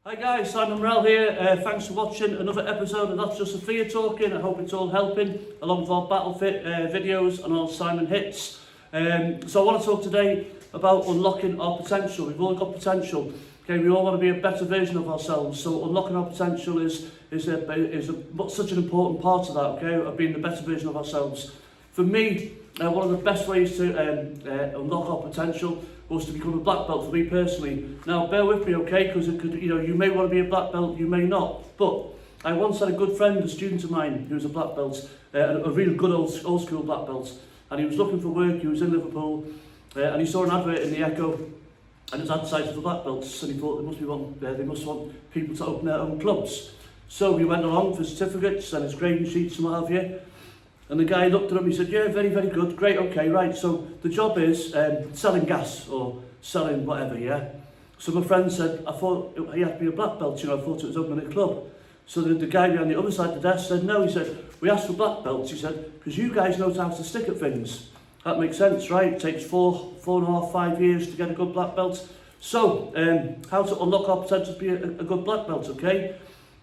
Hi guys, Simon Morrell here. Thanks for watching another episode of That's Just Sophia Talking. I hope it's all helping along with our battle fit videos and our Simon hits. So I want to talk today about unlocking our potential. We've all got potential. Okay, we all want to be a better version of ourselves. So unlocking our potential is such an important part of that. Okay, of being the better version of ourselves. For me, one of the best ways to unlock our potential was to become a black belt for me personally. Now, bear with me, okay, because you may want to be a black belt, you may not. But I once had a good friend, a student of mine, who was a black belt, a really good old school black belt, and he was looking for work. He was in Liverpool, and he saw an advert in the Echo, and it was advertised for black belts, and he thought they must want people to open their own clubs. So we went along for certificates and his grading sheets and what have you. And the guy looked at him, he said, yeah, very, very good, great, okay, right. So the job is selling gas or selling whatever, yeah. So my friend said, I thought he had to be a black belt, I thought it was opening a club. So the guy behind the other side of the desk said, no, he said, we asked for black belts, he said, because you guys know how to stick at things. That makes sense, right? It takes 4.5, 5 years to get a good black belt. So, how to unlock our potential to be a good black belt, okay?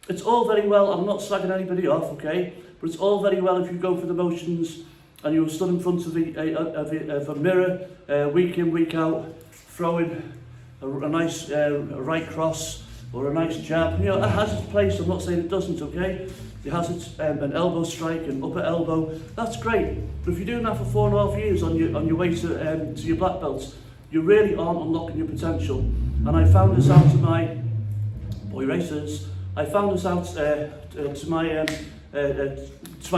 It's all very well, I'm not slagging anybody off, okay? But it's all very well if you go through the motions and you're stood in front of a mirror week in, week out, throwing a nice right cross or a nice jab. It has its place, I'm not saying it doesn't, okay? It has its an elbow strike, an upper elbow, that's great. But if you're doing that for 4.5 years on your way to your black belts, you really aren't unlocking your potential. And I found this out to my boy racers. I found this out to my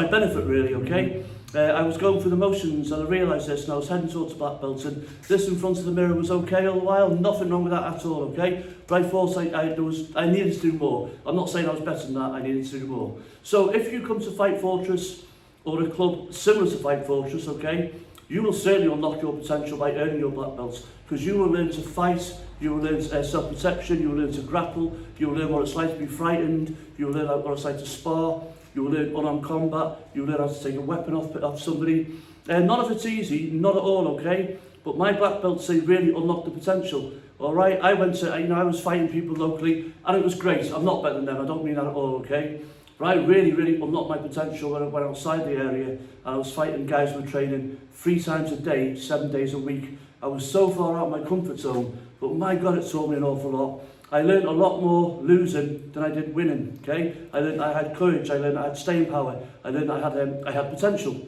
benefit, really, okay? I was going through the motions and I realised this, and I was heading towards the black belt, and this in front of the mirror was okay all the while, nothing wrong with that at all, okay? But I thought I needed to do more. I'm not saying I was better than that, I needed to do more. So if you come to Fight Fortress or a club similar to Fight Fortress, okay, you will certainly unlock your potential by earning your black belts, because you will learn to fight, you will learn self-protection, you will learn to grapple, you will learn what it's like to be frightened, you will learn what it's like to spar, you will learn unarmed combat, you will learn how to take a weapon off somebody. None of it's easy, not at all, okay? But my black belts, they really unlock the potential, all right? I went to, I was fighting people locally, and it was great. I'm not better than them, I don't mean that at all, okay? But I really unlocked my potential when I went outside the area, and I was fighting guys who were training 3 times a day, 7 days a week. I was so far out of my comfort zone, but my God, it taught me an awful lot. I learned a lot more losing than I did winning, okay? I learned I had courage, I learned I had staying power, I learned I had potential.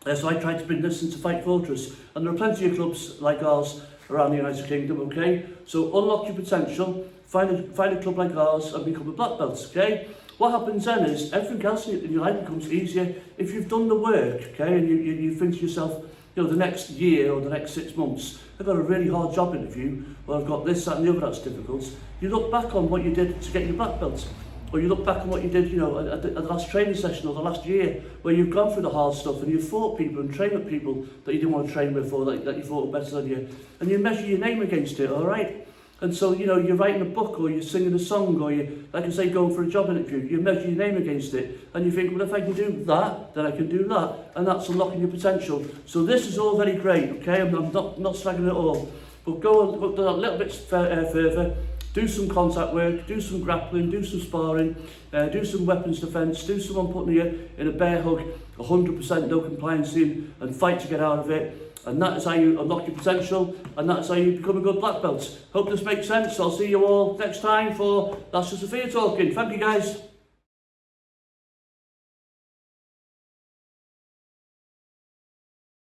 So I tried to bring this into Fight Fortress, and there are plenty of clubs like ours around the United Kingdom, okay? So unlock your potential, find a club like ours and become a black belt, okay? What happens then is everything else in your life becomes easier if you've done the work, okay? And you think to yourself, the next year or the next 6 months, I've got a really hard job interview, or I've got this, that and the other that's difficult. You look back on what you did to get your black belt, or you look back on what you did, at the last training session or the last year, where you've gone through the hard stuff and you've fought people and trained with people that you didn't want to train with, or that you thought were better than you, and you measure your name against it, all right? And so, you're writing a book, or you're singing a song, or you, like I say, going for a job interview, you measure your name against it, and you think, well, if I can do that, then I can do that, and that's unlocking your potential. So this is all very great, okay? I'm not slagging it all, but go a little bit further, do some contact work, do some grappling, do some sparring, do some weapons defence, do someone putting you in a bear hug, 100% no compliance in, and fight to get out of it. And that is how you unlock your potential, and that's how you become a good black belt. Hope this makes sense. I'll see you all next time for That's Just Sophia Talking. Thank you, guys.